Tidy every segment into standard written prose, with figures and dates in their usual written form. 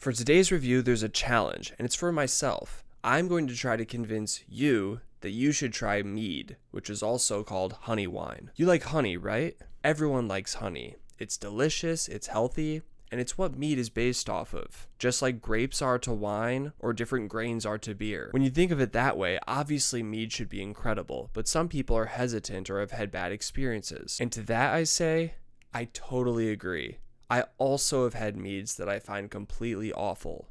For today's review, there's a challenge, and it's for myself. I'm going to try to convince you that you should try mead, which is also called honey wine. You like honey, right? Everyone likes honey. It's delicious, it's healthy, and it's what mead is based off of. Just like grapes are to wine, or different grains are to beer. When you think of it that way, obviously mead should be incredible, but some people are hesitant or have had bad experiences. And to that I say, I totally agree. I also have had meads that I find completely awful.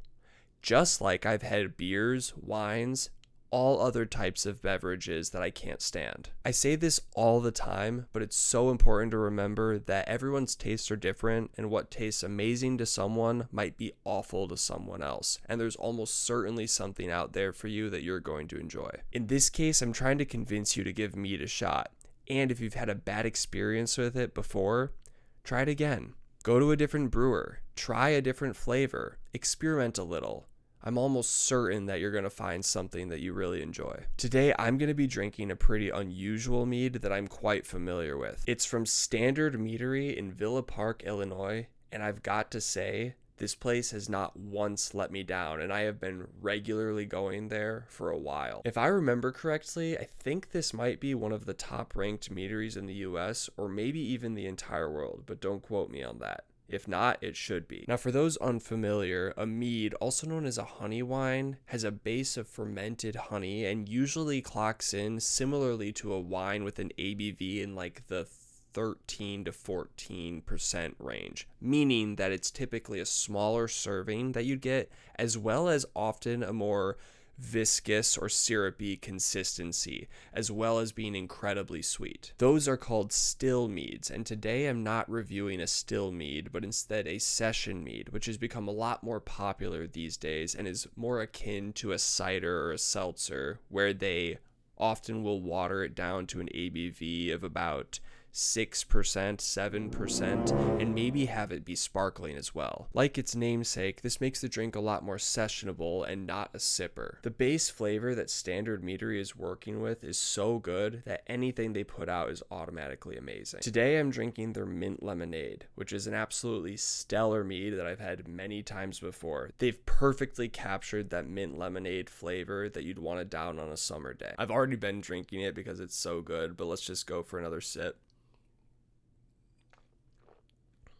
Just like I've had beers, wines, all other types of beverages that I can't stand. I say this all the time, but it's so important to remember that everyone's tastes are different, and what tastes amazing to someone might be awful to someone else, and there's almost certainly something out there for you that you're going to enjoy. In this case, I'm trying to convince you to give mead a shot, and if you've had a bad experience with it before, try it again. Go to a different brewer, try a different flavor, experiment a little. I'm almost certain that you're going to find something that you really enjoy. Today, I'm going to be drinking a pretty unusual mead that I'm quite familiar with. It's from Standard Meadery in Villa Park, Illinois, and I've got to say, this place has not once let me down, and I have been regularly going there for a while. If I remember correctly, I think this might be one of the top-ranked meaderies in the US, or maybe even the entire world, but don't quote me on that. If not, it should be. Now, for those unfamiliar, a mead, also known as a honey wine, has a base of fermented honey and usually clocks in similarly to a wine with an ABV in like the 13 to 14% range, meaning that it's typically a smaller serving that you'd get, as well as often a more viscous or syrupy consistency, as well as being incredibly sweet. Those are called still meads, and today I'm not reviewing a still mead, but instead a session mead, which has become a lot more popular these days and is more akin to a cider or a seltzer, where they often will water it down to an ABV of about 6%, 7%, and maybe have it be sparkling as well. Like its namesake, this makes the drink a lot more sessionable and not a sipper. The base flavor that Standard Meadery is working with is so good that anything they put out is automatically amazing. Today I'm drinking their mint lemonade, which is an absolutely stellar mead that I've had many times before. They've perfectly captured that mint lemonade flavor that you'd want to down on a summer day. I've already been drinking it because it's so good, but let's just go for another sip.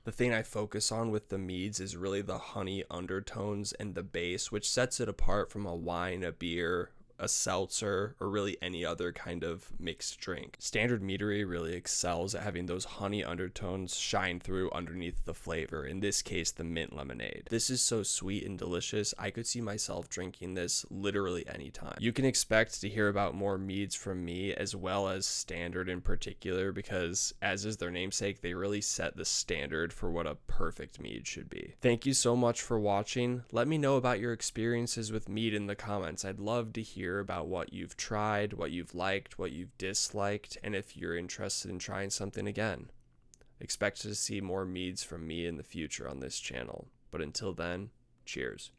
The thing I focus on with the meads is really the honey undertones and the base, which sets it apart from a wine, a beer, a seltzer, or really any other kind of mixed drink. Standard Meadery really excels at having those honey undertones shine through underneath the flavor, in this case the mint lemonade. This is so sweet and delicious, I could see myself drinking this literally anytime. You can expect to hear about more meads from me, as well as Standard in particular, because as is their namesake, they really set the standard for what a perfect mead should be. Thank you so much for watching. Let me know about your experiences with mead in the comments. I'd love to hear about what you've tried, what you've liked, what you've disliked, and if you're interested in trying something again. Expect to see more meads from me in the future on this channel. But until then, cheers.